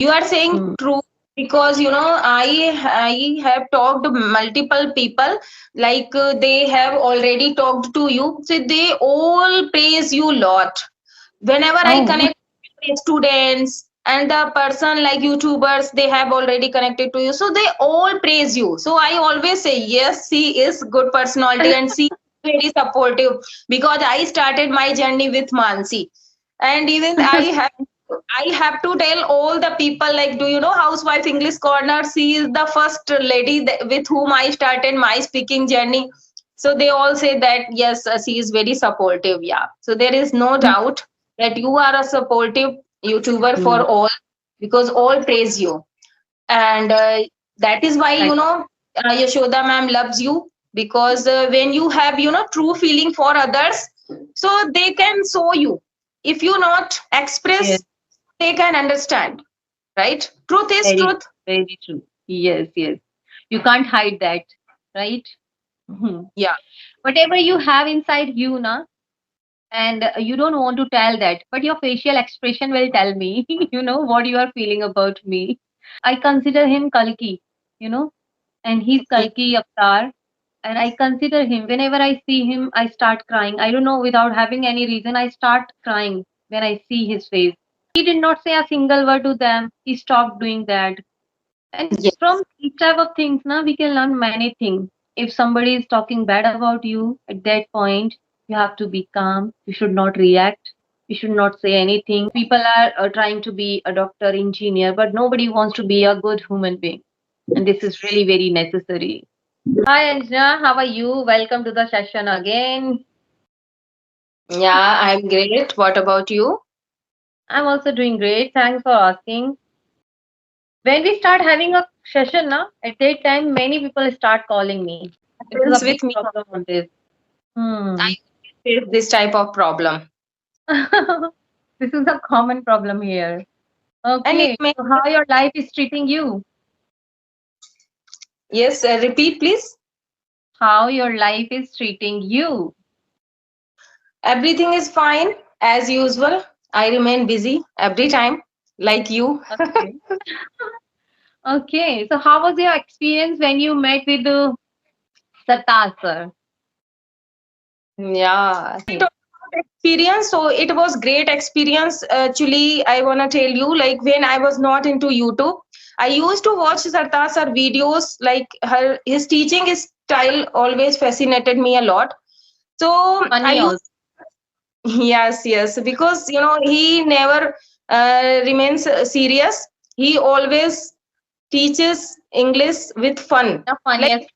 You are saying Hmm. true, because I have talked multiple people, like they have already talked to you, so they all praise you lot. Whenever I Oh, connect with students and the person like YouTubers, they have already connected to you, so they all praise you. So I always say yes, she is good personality and she is very supportive, because I started my journey with Mansi. And even I have to tell all the people, like, do you know Housewife English Corner? She is the first lady with whom I started my speaking journey. So they all say that yes, she is very supportive. Yeah. So there is no doubt that you are a supportive YouTuber for hmm. all, because all praise you. And that is why, Right. Yashoda ma'am loves you, because when you have, true feeling for others, so they can show you. If you not Yes, express, they can understand, right? Truth is very, truth. very true. Yes, yes. You can't hide that, right? Mhm. Yeah. Whatever you have inside you, na, and you don't want to tell that, but your facial expression will tell me, what you are feeling about me. I consider him Kalki, you know, and he's Yeah. Kalki Avatar. And I consider him, whenever I see him, I start crying. I don't know, without having any reason, I start crying when I see his face. He did not say a single word to them. He stopped doing that. And from Yes. these type of things, now we can learn many things. If somebody is talking bad about you at that point, you have to be calm. You should not react. You should not say anything. People are trying to be a doctor, engineer, but nobody wants to be a good human being. And this is really very necessary. Hi Anjana, how are you? Welcome to the session again. Yeah, I'm great. What about you? I'm also doing great. Thanks for asking. When we start having a session, na, at that time, many people start calling me. This is a Happens big with me. problem on this. I Hmm. face this type of problem. This is a common problem here. And it Okay, may, so how your life is treating you? yes, repeat please. How your life is treating you? Everything is fine as usual. I remain busy every time, like you. Okay. Okay, so how was your experience when you met with Sartaj sir? Yeah. We talk about experience. So it was great experience. Actually, I wanna tell you, like when I was not into YouTube, I used to watch Sartaj sir videos. Like his teaching style always fascinated me a lot. So I Funny used, also. yes, yes, because he never remains serious. He always teaches English with fun. The Like, funniest.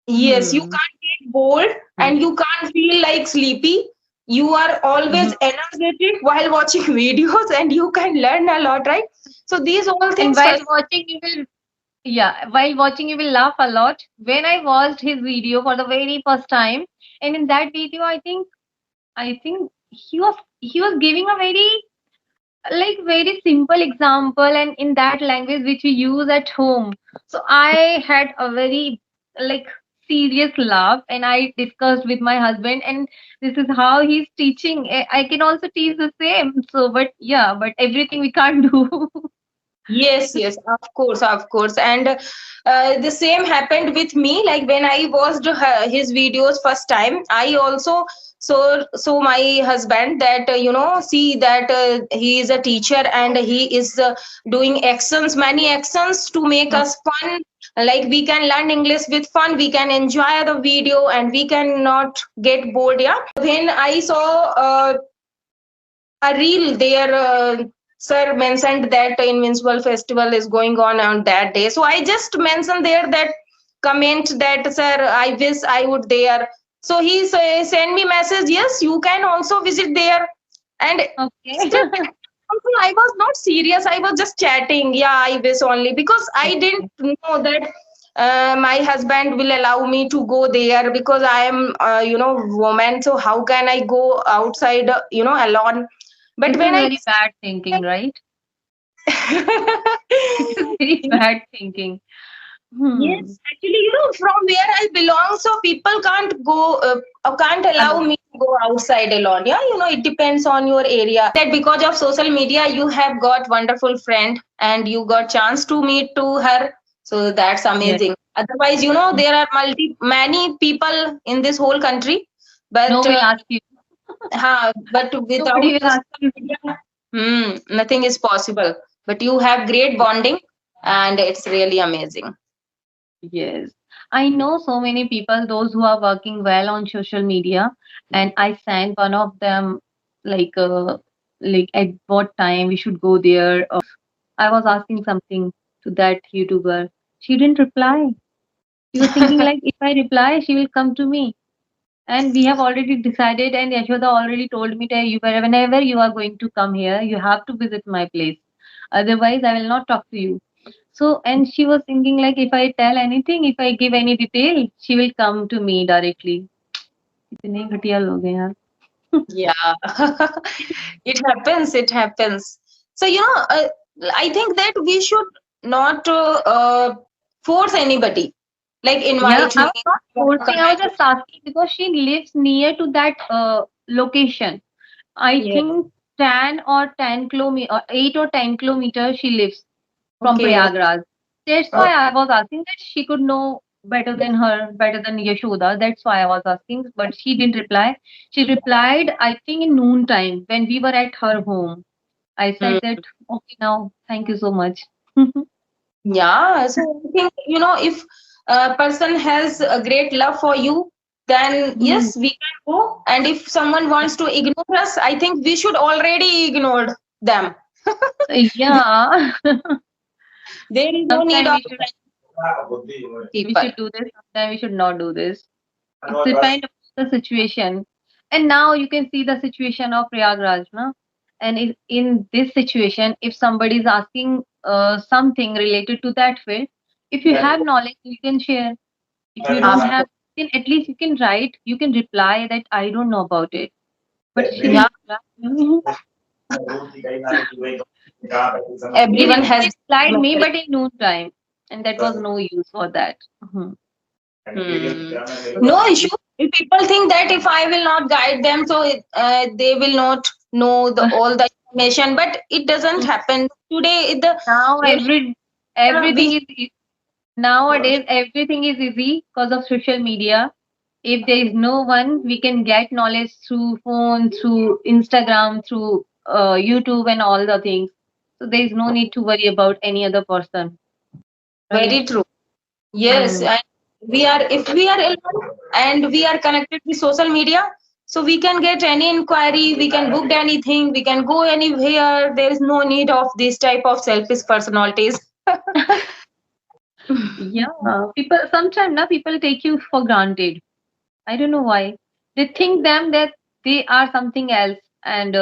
yes, you Hmm. can't get bored Hmm. and you can't feel like sleepy. You are always Mhm. energetic while watching videos and you can learn a lot, right? So these all And things while first. watching, you will Yeah, while watching, you will laugh a lot. When I watched his video for the very first time, and in that video, I think he was giving a very simple example, and in that language which we use at home. So I had a very like serious laugh, and I discussed with my husband, and this is how he's teaching. I can also teach the same. So, but yeah, but everything we can't do. Yes, yes, of course, of course. And the same happened with me. Like when I watched his videos first time, I also saw my husband that see that he is a teacher and he is doing actions, many actions to make us fun. Like we can learn English with fun, we can enjoy the video, and we can not get bored. Yeah. When I saw a reel there, sir mentioned that Invincible Festival is going on that day. So I just mentioned there that comment that, sir, I wish I would there. So he sent me message, yes, you can also visit there. And Okay. still also I was not serious, I was just chatting. Yeah, I wish only, because I didn't Okay. know that my husband will allow me to go there, because I am woman, so how can I go outside alone. But This is when I very bad thinking, right? This is very bad thinking. Hmm. Yes, actually, from where I belong, so people can't go, can't allow Alone. me to go outside alone. Yeah, it depends on your area. That because of social media, you have got wonderful friend and you got chance to meet to her. So that's Yes. amazing. Otherwise, Mm. there are many people in this whole country, No but will ask you. but Nobody without will ask social you. media, nothing is possible. But you have great bonding, and it's really amazing. Yes. I know so many people, those who are working well on social media, and I sent one of them like like at what time we should go there. I was asking something to that YouTuber. She didn't reply. She was thinking like if I reply, she will come to me. And we have already decided, and Yashoda already told me that whenever you are going to come here, you have to visit my place. Otherwise, I will not talk to you. So, and she was thinking like if I tell anything, if I give any detail, she will come to me directly. इतने घटिया लोग हैं यार. Yeah, it happens. It happens. So, I think that we should not force anybody, like Yeah, invite I me, was not forcing. I was connect. just asking because she lives near to that location. I Yes. think 10 or 10 kilometer, or 8 or 10 kilometers she lives from Okay. Prayagraj. That's why I was asking that she could know better than her, better than Yashoda. That's why I was asking, but she didn't reply. She replied, I think, in noon time when we were at her home. I said Hmm. that, okay, now, thank you so much. Yeah. So I think, if a person has a great love for you, then Hmm. yes, we can go. And if someone wants to ignore us, I think we should already ignored them. Yeah, There is no need sometimes of we people. should do this, sometimes we should not do this. It depends on the situation. And now you can see the situation of Prayagraj, no? And in this situation, if somebody is asking something related to that field, if you have knowledge, you can share. If you don't Of have, then at least you can write, you can reply that I don't know about it. But she Yeah, didn't reply. everyone She has replied me, memory. but in noon time, and that was no use for that. Mhm. Hmm. No issue. If people think that if I will not guide them, so they will not know all the information. But it doesn't happen today. Now You everything we is nowadays everything is easy because of social media. If there is no one, we can get knowledge through phone, through Instagram, through YouTube, and all the things. So there is no need to worry about any other person, right? very true. Yes, Hmm. and we are if we are alone and we are connected with social media, so we can get any inquiry, we can book anything, we can go anywhere. There is no need of this type of selfish personalities. Yeah, people sometimes now people take you for granted. I don't know why. They think them that they are something else, and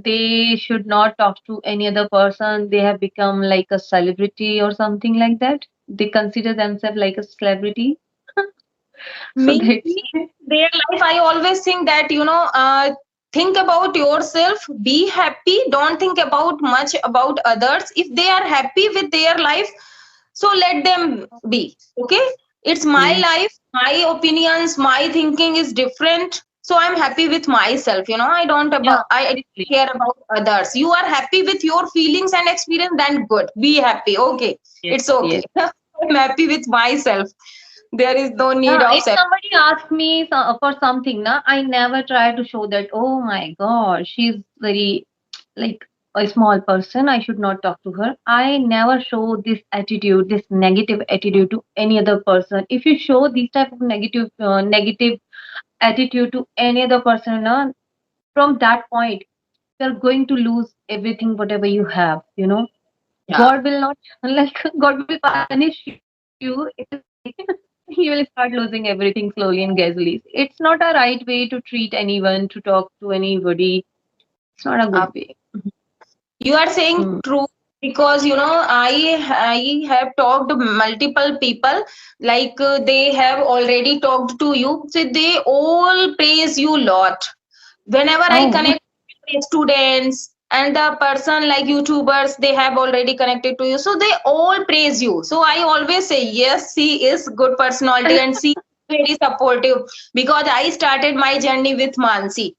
they should not talk to any other person. They have become like a celebrity or something like that. They consider themselves like a celebrity. So that's Maybe their life, I always think that, think about yourself, be happy, don't think about much about others. If they are happy with their life, so let them be. Okay, it's my okay. life, my opinions, my thinking is different, so I'm happy with myself. I don't Yeah, about I obviously. don't care about others. You are happy with your feelings and experience, then good, be happy. Okay, Yes, it's okay. yes. I'm happy with myself. There is no need Yeah, of if somebody asks me for something, na, I never try to show that, oh my God, she's very like a small person. I should not talk to her. I never show this attitude, this negative attitude to any other person. If you show this type of negative attitude to any other person, na, from that point, you're going to lose everything, whatever you have, you know. yeah. God will not, like, God will punish you. It is you will start losing everything slowly and gradually. It's not a right way to treat anyone, to talk to anybody. It's not a Uh, good way. you are saying Mm. true because I have talked to multiple people, like they have already talked to you, so they all praise you lot. Whenever I Oh, connect with students and the person like YouTubers, they have already connected to you, so they all praise you. So I always say yes, she is good personality and she is very supportive, because I started my journey with Mansi.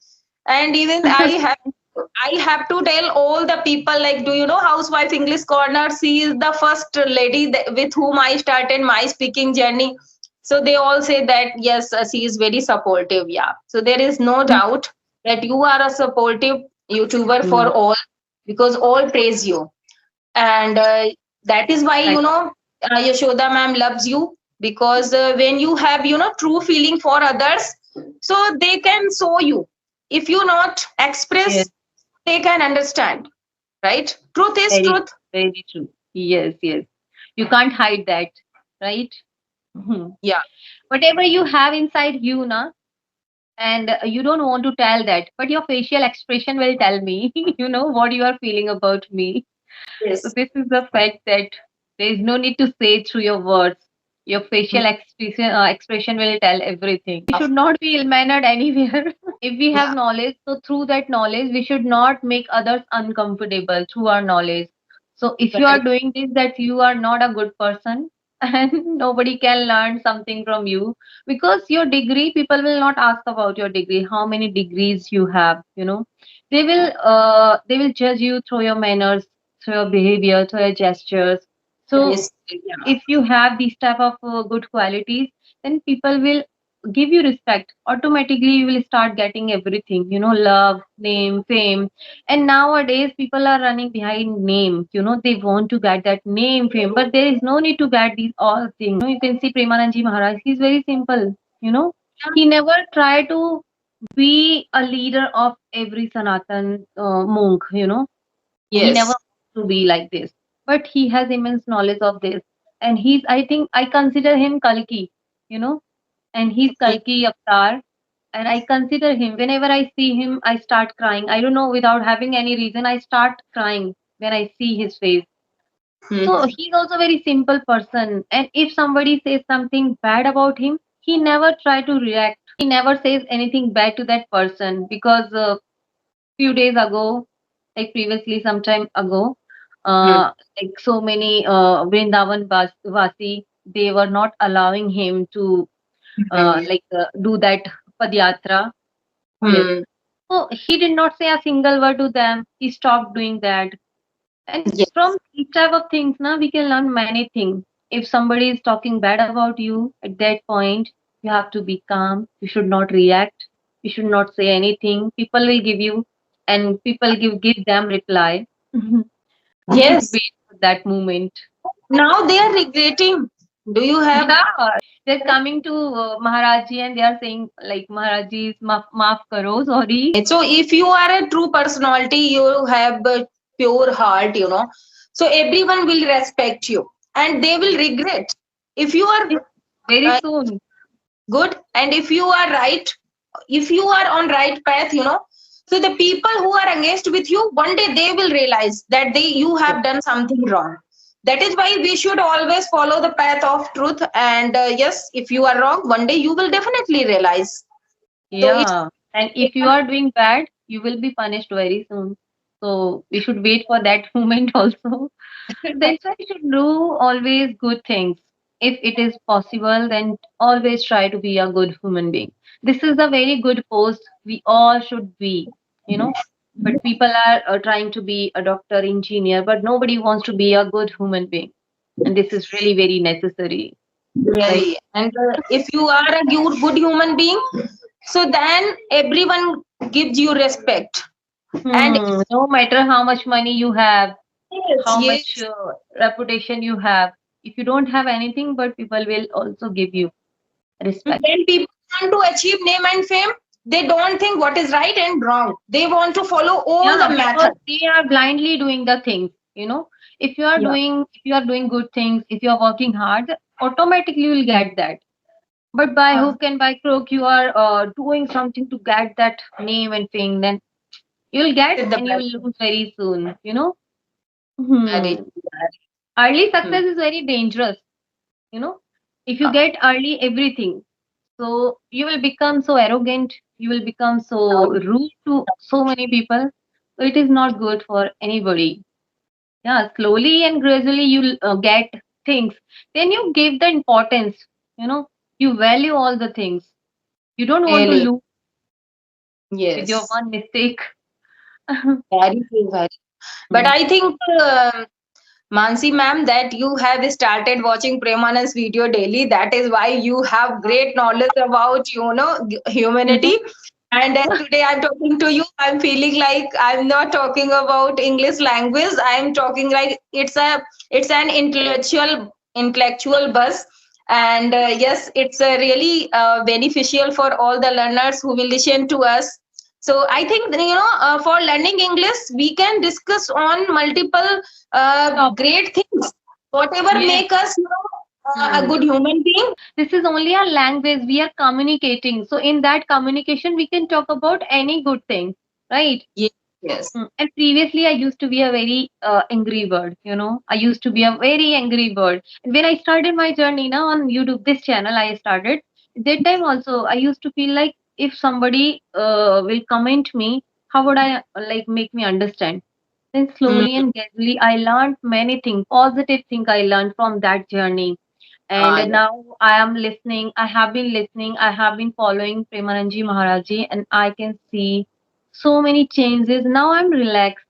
And even I have to tell all the people, like, do you know Housewife English Corner? She is the first lady with whom I started my speaking journey. So they all say that yes, she is very supportive. Yeah. So there is no doubt that you are a supportive YouTuber for Hmm. all, because all praise you. And that is why, Right. Yashoda ma'am loves you, because when you have, true feeling for others, so they can show you. If you not Yes, express, they can understand, right? Truth is very, truth. very true. Yes, yes. You can't hide that, right? Mhm. Yeah. Whatever you have inside you, na, and you don't want to tell that, but your facial expression will tell me, what you are feeling about me. So Yes. this is the fact that there is no need to say through your words. Your facial expression will tell everything. We should not be ill-mannered anywhere. If we have Yeah. knowledge, so through that knowledge, we should not make others uncomfortable through our knowledge. So if you are Very. doing this, that you are not a good person, and nobody can learn something from you, because your degree, people will not ask about your degree, how many degrees you have. They will judge you through your manners, through your behavior, through your gestures. So Yes. Yeah. if you have these type of good qualities, then people will give you respect. Automatically you will start getting everything, love, name, fame. And nowadays people are running behind name, they want to get that name, fame, but there is no need to get these all things. You can see Premanandji Maharaj, he's very simple. you know he never tried to be a leader of every Sanatan monk. He never Yes. wants to be like this, but he has immense knowledge of this. And I think I consider him Kalki, you know and he's Kalki Avatar. And I consider him, whenever I see him, I start crying. I don't know, without having any reason, I start crying when I see his face. Hmm. So he's also very simple person, and if somebody says something bad about him, he never try to react. He never says anything bad to that person, because few days ago, like previously, some time ago, Hmm. like so many Vrindavan Vasi, they were not allowing him to Hmm. do that Padyatra. Yes. Hmm. So he did not say a single word to them. He stopped doing that. And from Yes. these type of things, now we can learn many things. If somebody is talking bad about you at that point, you have to be calm. You should not react. You should not say anything. People will give you, and people give them reply. You should Yes. wait for that moment. Now they are regretting. Do you have? Yeah, they're coming to Maharaji and they are saying like, Maharaji, maaf karo, sorry. So if you are a true personality, you have a pure heart, so everyone will respect you and they will regret. If you are Yes, very uh, soon. good, and if you are right, if you are on right path, so the people who are against with you, one day they will realize that you Yes. have done something wrong. That is why we should always follow the path of truth. And yes, if you are wrong, one day you will definitely realize. So it's Yeah. And if you are doing bad, you will be punished very soon. So we should wait for that moment also. That's why you should do always good things. If it is possible, then always try to be a good human being. This is a very good post we all should be, you know. But people are trying to be a doctor, engineer, but nobody wants to be a good human being. And this is really very necessary, right? really, and if you are a good human being, so then everyone gives you respect. And No matter how much money you have, yes, how much yes, reputation you have, if you don't have anything, but people will also give you respect. when people want to achieve name and fame, they don't think what is right and wrong. They want to follow all Yeah, the because method. they are blindly doing the things. Yeah. If you are doing good things, if you are working hard, automatically you will get that. But by Uh, hook and by crook, you are doing something to get that name and fame, then you will get with the and you will blessing. lose very soon. Very, Early hmm. success is very dangerous. you know if you Uh, get early everything, so you will become so arrogant, you will become so rude to so many people. So it is not good for anybody. Yeah, slowly and gradually you'll get things. Then you give the importance, you know, you value all the things. You don't want to Really. lose with your Yes. one mistake. Very true, very. But Mm. I think, Mansi ma'am, that you have started watching Premanand's video daily. That is why you have great knowledge about, humanity. And today I'm talking to you. I'm feeling like I'm not talking about English language. I'm talking like it's an intellectual buzz. And yes, it's really beneficial for all the learners who will listen to us. So I think, for learning English, we can discuss on multiple Stop. great things, whatever Yes. make us, a Hmm. good human being. This is only a language we are communicating. So in that communication, we can talk about any good thing, right? Yes, yes. And previously, I used to be a very angry bird. I used to be a very angry bird. And when I started my journey now on YouTube, this channel I started, that time also I used to feel like if somebody will comment me, how would I like make me understand? Then Mm, slowly and gradually, I learned many things, positive things I learned from that journey. And yeah. now I am listening. I have been listening. I have been following Premananji Maharaji, and I can see so many changes. Now I'm relaxed,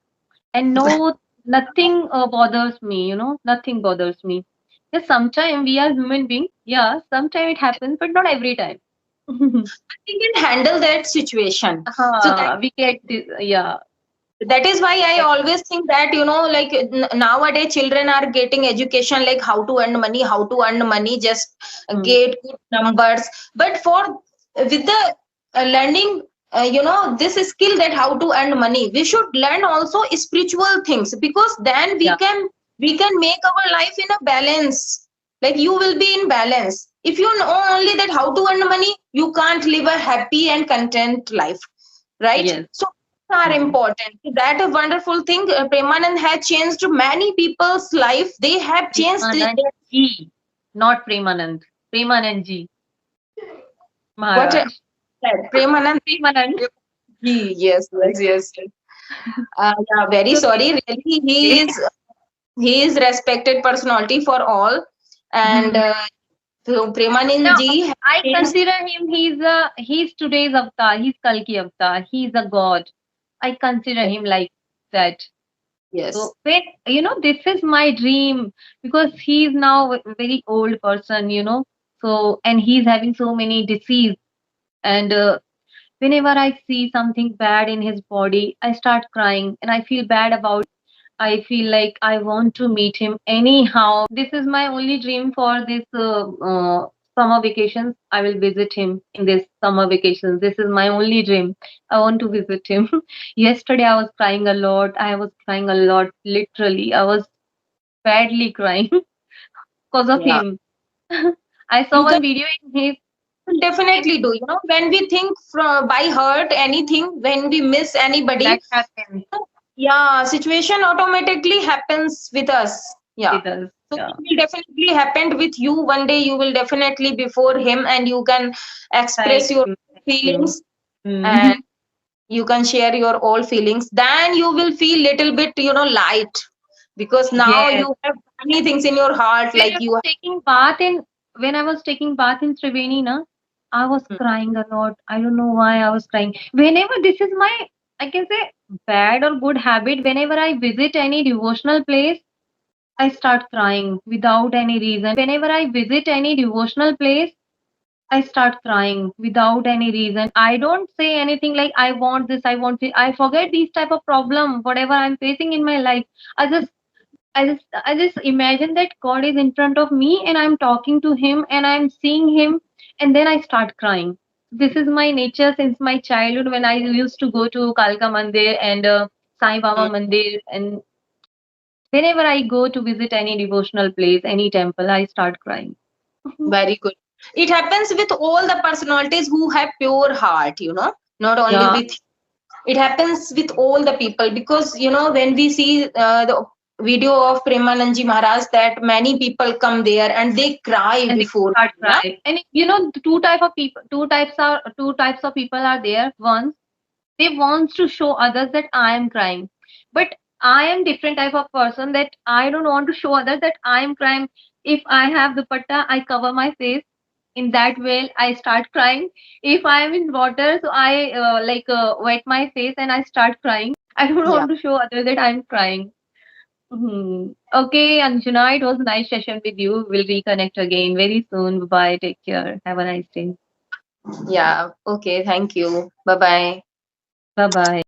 and no, nothing bothers me. Nothing bothers me. Yes, sometimes we are human beings. Yeah, sometimes it happens, but not every time. We can handle that situation. So We get this. Yeah, that is why I that, always think that, like, nowadays children are getting education, like how to earn money, just mm, get good numbers. But for with the learning, this skill, that how to earn money, we should learn also spiritual things, because then yeah, we can make our life in a balance. Like, you will be in balance. If you know only that how to earn money, you can't live a happy and content life, right? yes. So are Mm. important. That a wonderful thing. Premanand has changed many people's life. They have changed Premanand Ji, not Premanand. Premanand Ji what Maharaj. Premanand. Premanand. Yes, yes, yes. Yeah, very It's okay. sorry. Really, Okay. he is respected personality for all, and so Premanand Now, ji has I changed. consider him. He's today's avatar. He's Kalki avatar. He's a god. I consider him like that. Yes, So when this is my dream because he's now a very old person. So and he's having so many disease and whenever I see something bad in his body, I start crying and I feel bad about it. I feel like I want to meet him anyhow. This is my only dream for this summer vacations. I will visit him in this summer vacations. This is my only dream. I want to visit him. Yesterday I was crying a lot. I was crying a lot. Literally, I was badly crying because of yeah. him. I saw You can one video in definitely do. When we think from by heart anything, when we miss that anybody, happened yeah, situation automatically happens with us. Yeah. with us. So Yeah. it will definitely happen with you. One day you will definitely before him, and you can Thank express your you. Thank you. feelings, and Mm. you can share your all feelings. Then you will feel little bit, light, because now Yes. you have many things in your heart, When like I you was taking bath in when I was taking bath in Triveni, na, I was have. crying a lot. I don't know why I was crying. Whenever this is my, I can say, bad or good habit. Whenever I visit any devotional place, I start crying without any reason. Whenever I visit any devotional place, I start crying without any reason. I don't say anything like I want this, I want it. I forget these type of problem, whatever I'm facing in my life. I just I just imagine that God is in front of me and I'm talking to him and I'm seeing him and then I start crying. This is my nature since my childhood when I used to go to Kalka Mandir and Sai Baba Mm, Mandir and whenever I go to visit any devotional place, any temple, I start crying. very good. It happens with all the personalities who have pure heart, not only Yeah, with. It happens with all the people, because when we see the video of Premanandji Maharaj, that many people come there and they cry and they before start him, yeah. crying. And the two types of people are there. One They want to show others that I am crying. But I am different type of person that I don't want to show others that I am crying. If I have dupatta, I cover my face. In that way, I start crying. If I am in water, so I wet my face and I start crying. I don't Yeah. want to show others that I'm crying. Okay, Anjana, it was a nice session with you. We'll reconnect again very soon. Bye bye. Take care. Have a nice day. Yeah. Okay. Thank you. Bye bye. Bye bye.